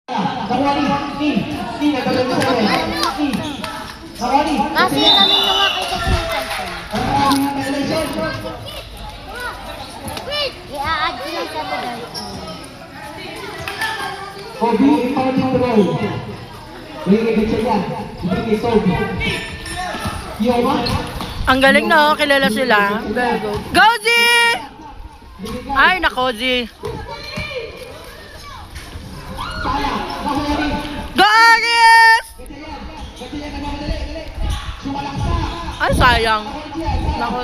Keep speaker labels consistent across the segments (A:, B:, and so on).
A: Kasi kami nakakita sa cellphone. I-a-add ko lang sa tagal.
B: Kobe, ikaw din mo roll. Bigay siya yan. Bigay Kobe. Yoma.
C: Ang galing na, kilala sila. Very good. Go, Z! Ay, nako, Z. Go, Agis! Ay, sayang. Nako,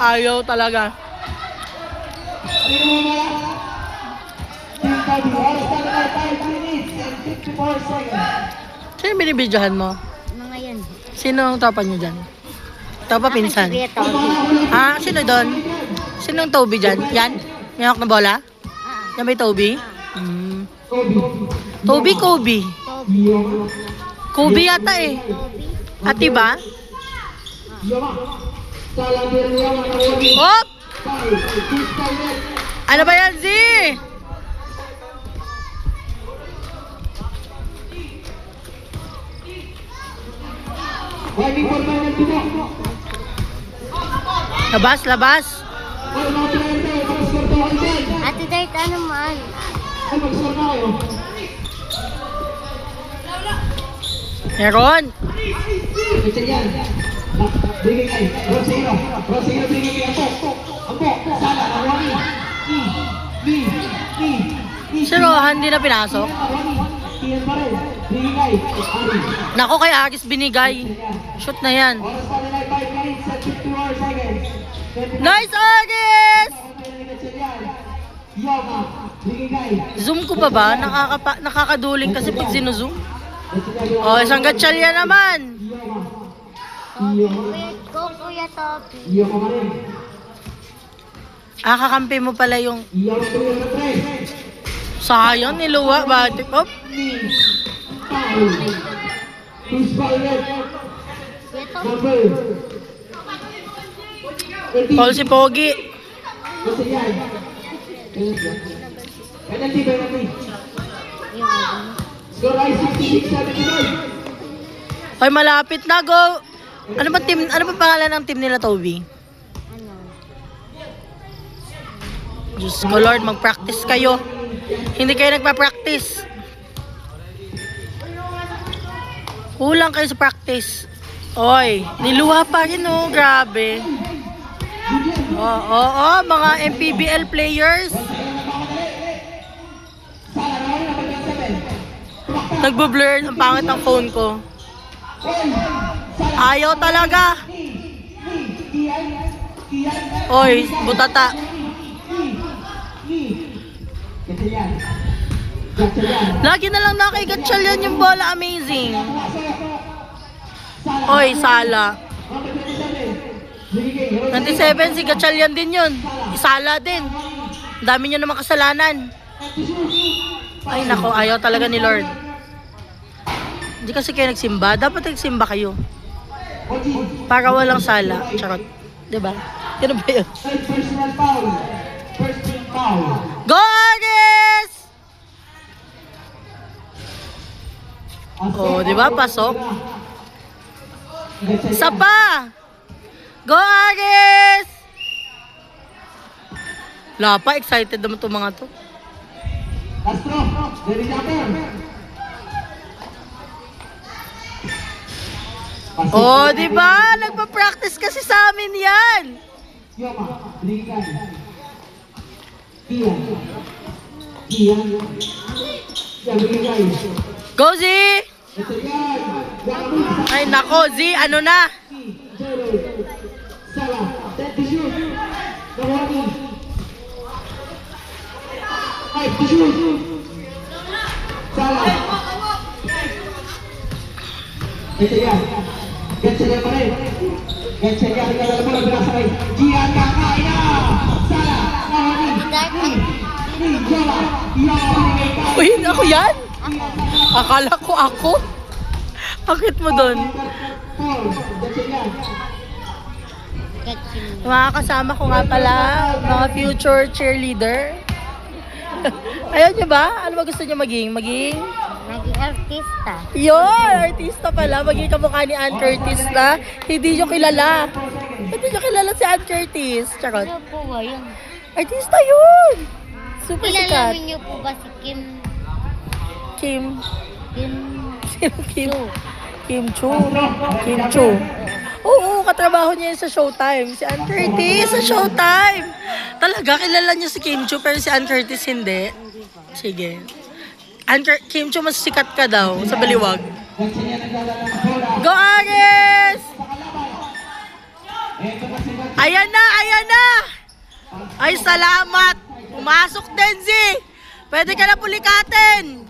C: ayaw talaga. Sino yung binibidyohan mo?
A: Mga yan.
C: Sino ang topa nyo dyan? Topa pinsan? Ah, sino doon? Sino ang Toby dyan? Yan? May hawak na bola? Yan may Toby? Toby, Kobe. Kobe yata eh. Ati ba? Hop! Ano ba yan, Z? Labas, labas.
A: Ate Dart, ano man?
C: Meron. Si Rohan hindi na pinasok. Nako, kay Agis binigay. Shoot na yan. Nice, Agis! Zoom ko pa ba? Nakakaduling kasi pag sinuzoom. Oh, isang gatsalya naman.
A: Go, Kuya Toby.
C: Ah, kakampi mo pala yung... Sayang, niluwa. Batik, op. Paul si Pogi. Ay, malapit na, go. Ano ba team, ano ba pangalan ng team nila, Toby?
A: Ano?
C: Diyos ko, Lord, mag-practice kayo. Hindi kayo nagpa-practice. Kulang kayo sa practice. Oy, niluha pa rin, oh. Grabe. Oo, mga MPBL players. Nagbo-blur ang pangit ng phone ko. Ayaw talaga. Oy, butata. Lagi na lang nakaigatsyal yan yung bola. Amazing. Oy, Sala. 97, si Gatchalian din yun. Isala din. Dami nyo naman kasalanan. Ay nako, ayaw talaga ni Lord. Hindi kasi kayo nagsimba. Dapat nagsimba kayo. Para walang sala. Charot. Diba? Yan ba yun? Go, Agis! Oh, diba? Pasok. Isa pa! Go, Agis! Wala pa, excited naman itong mga to. Oh, di ba? Nagpa-practice kasi sa amin yan. Go, Z! Ay, nako, Z, ano na?
B: Gatchalian pa rin. Gatchalian, alam mo, nabinasa kay Gian Kakaya. Sala, Nahani.
C: Uy, ako yan? Akala ko ako. Bakit mo doon? Mga kasama ko nga pala, mga future cheerleader. Ayaw niyo ba? Ano ba gusto niyo maging?
A: Maging artista.
C: Yun! Artista pala. Maging kamukha ni Ann Curtis na hindi niyo kilala. Hindi niyo kilala si Ann Curtis. Charot.
A: Ano po ba yun?
C: Artista yun! Super sikat.
A: Kilalamin niyo po ba si Kim?
C: Kim.
A: Kim?
C: Sino Kim?
A: Chu.
C: Kim Chu. Kim Chu. Oo, katrabaho niya yun sa Showtime. Si Ann Curtis sa Showtime. Talaga, kilala niyo si Kim Chu pero si Ann Curtis hindi. Sige. Kim Chu, mas sikat ka daw sa Baliwag. Go, Ares! Ayan na, ayan na! Ay, salamat! Pumasok, Denzi! Pwede ka na pulikatin!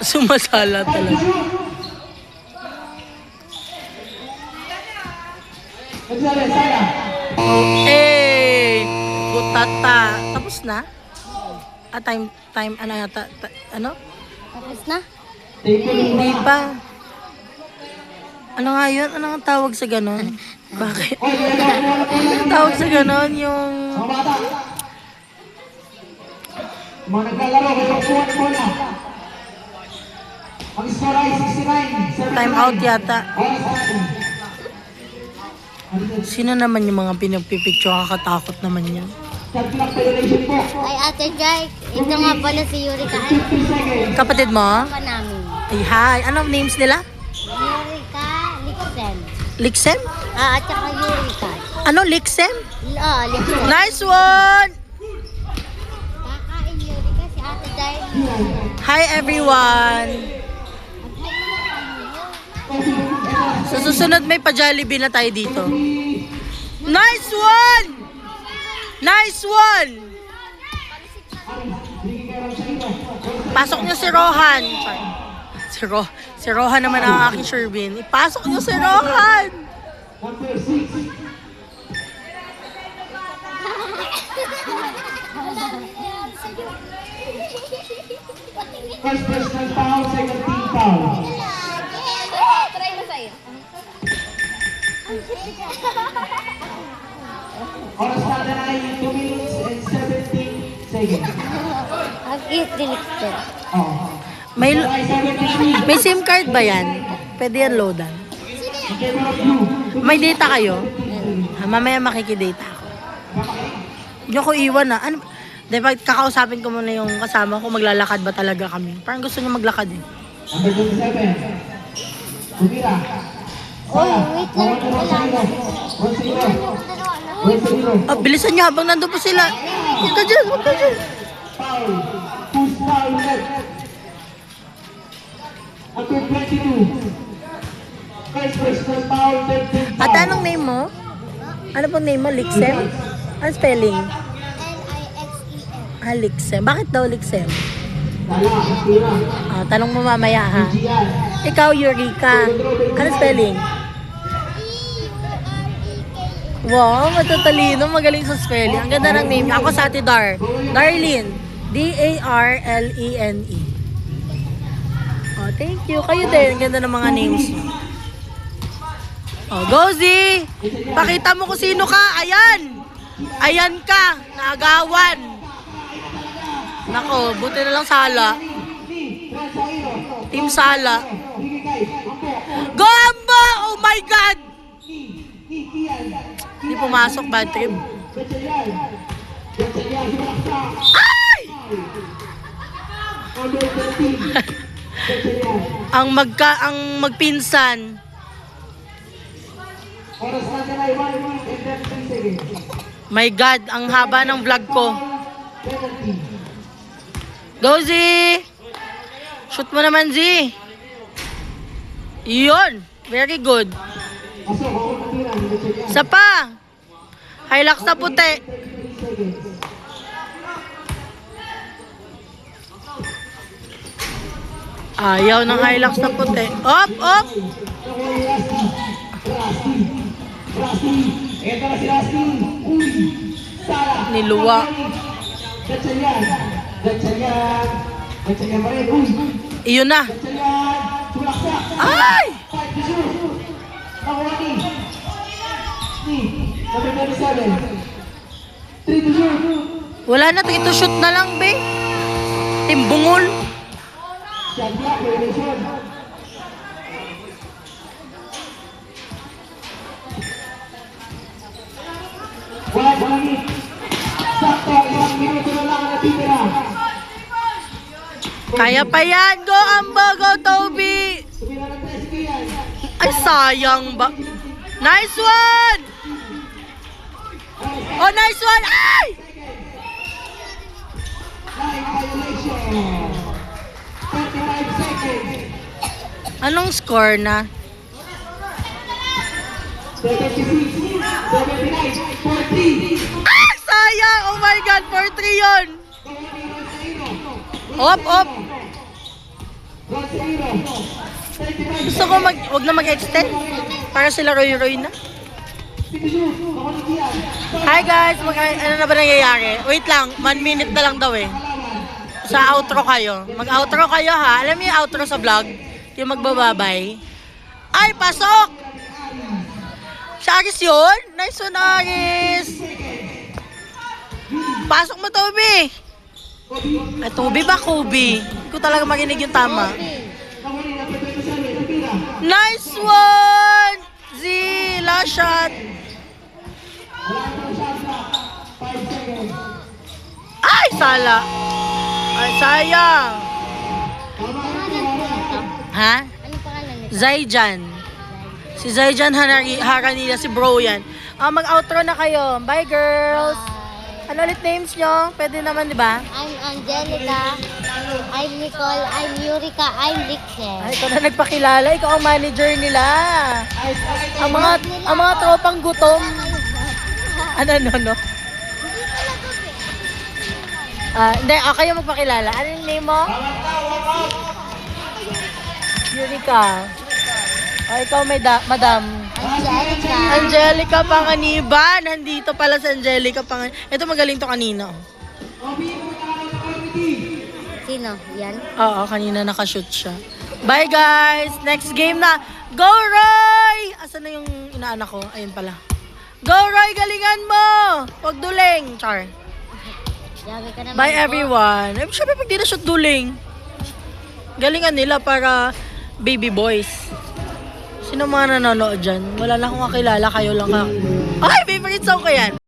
C: Sumasala talaga. Eh, butata. Tapos na? Time, ano yata? Ano?
A: Tapos na?
C: Hindi pa. Ano nga yun? Ano ang tawag sa ganon? Bakit? Ano ang tawag sa ganon? Yung...
B: Mga naglalaro, may pagpuan mo na. Ang score ay 69.
C: Time out yata. Sino naman yung mga pinagpipicture? Kakatakot naman yan.
A: Ay, Ate Jai, ito nga pala si Yurika. Ay,
C: Kapatid mo?
A: pa namin.
C: Ay, hi. Anong names nila?
A: Yurika Lixen.
C: Lixem?
A: At saka Yurika.
C: Ano, Lixem?
A: Lixen.
C: Nice one!
A: Kakain Yurika si Ate Jai.
C: Hi, everyone! Sa susunod may pa-Jollibee na tayo dito. Nice one! Nice one! Pasok niyo si Rohan. Si Rohan naman ang aking Sherwin. Ipasok niyo si Rohan!
B: First personal foul, second team foul.
A: Try mo sa'yo.
B: Oras natin ay 2 minutes and 17 seconds.
A: Ang cute ni Lixen.
B: Oh.
C: May,
B: Ay, 73.
C: may SIM card ba yan? Pwede yan loadan.
B: In favor of blue.
C: May data kayo? Mamaya makikidata ako. Hindi ko iwan na. Ano? Diba, kakausapin ko muna yung kasama ko, maglalakad ba talaga kami? Parang gusto niya maglakad eh.
B: Number 27. Kumira.
A: Oh, wait lang. Wala.
B: 1-0. 1-0.
C: Ah, bilisan niyo habang nandun po sila. Huwag ka dyan, huwag ka dyan.
B: Foul. Who's foul left? Number 22. First personal foul, third team foul.
C: Ate, anong name mo? Ano pong name mo? Lixem? Ano spelling?
A: Lixen.
C: Ah, Lixem. Bakit daw Lixem?
B: Dala, tira.
C: Ah, tanong mo mamaya ha.
B: Gian.
C: Ikaw, Eureka. Ano spelling? Wow, matatalino. Magaling sa spelling. Ang ganda ng name. Ako sa Ate Dar. Darlene. D-A-R-L-E-N-E. Oh, thank you. Kayo din. Ang ganda ng mga names. Oh, Gozi! Pakita mo kung sino ka. Ayan! Ayan ka. Naagawan. Nako, buti na lang Sala. Team Sala. Go Amba! Oh my God! Hindi pumasok, bad trip. Ay! ang magpinsan.
B: Oras natin ay 1 minute and 13 seconds.
C: My God, ang haba ng vlog ko.
B: 70.
C: Go, Z! Shoot mo naman, Z! Yun! Very good.
B: Pasok, ako natira.
C: Isa pa! Hilux na puti. Ayaw ng Hilux na puti. Op! Op!
B: Ito na si Rusty. Uy! Sala.
C: Niluwa.
B: Gatsanyan. Gatsanyan. Gatsanyan pa rin. Uy!
C: Iyon na.
B: Gatchalian. Bulaksak.
C: Ay!
B: 5 to shoot. Nakuha ni. Number 27. 3 to shoot.
C: Wala na, 3 to shoot na lang, be. Timbungol.
B: Shot clock violation. One minute. Sakto, 1 minuto na lang ang natitira.
C: Kaya pa yan. Go, Amba. Go, Toby.
B: Tumira ng 3 Kian.
C: Ay, sayang ba? Nice one! Oh, nice one! Ay!
B: Line violation. 35 seconds.
C: Anong score na?
B: 76, 79, 40.
C: Ay, sayang! Oh my God, 4-3 yun! Op, op! Gusto ko wag na mag-extend. Para sila roy-roy na. Hi guys! Ano na ba nangyayari? Wait lang, 1 minute na lang daw eh. Sa outro kayo. Mag-outro kayo ha. Alam niyo yung outro sa vlog? Yung magbababay. Ay, pasok! Si Aris yun? Nice one, Aris! Pasok mo, Toby! Ay, Toby ba, Kobe? Hindi ko talaga marinig yung tama. Nice one! Z, last shot! Ay, sala! Ay, sayang! Ha?
A: Anong pangalan nito?
C: Zaijan. Si Zaijan Haranila, si bro yan. Mag-outro na kayo. Bye, girls! Ano ulit names nyo? Pwede naman, di ba?
A: I'm Angelica. I'm Nicole. I'm Yurika. I'm Rixel.
C: Ay, ikaw na nagpakilala. Ikaw ang manager nila. Ang mga tropang gutom. Ano, no? Hindi, kayo magpakilala. Ano yung name mo? Yurika. Ikaw may madam.
A: Angelica.
C: Angelica Panganiban. Nandito pala si Angelica Panganiban. Ito magaling to kanina.
A: Sino? Yan?
C: Oo, kanina nakashoot siya. Bye guys! Next game na. Go Roy! Asan na yung inaanak ko? Ayun pala. Go Roy! Galingan mo! Huwag duling. Char.
A: Yabi ka naman
C: Bye
A: po.
C: everyone. Siyempre pag di na shoot duling. Galingan nila para baby boys. Sino mga nanonood dyan? Wala na akong kakilala. Kayo lang ka. Ay! Favorite song ko yan.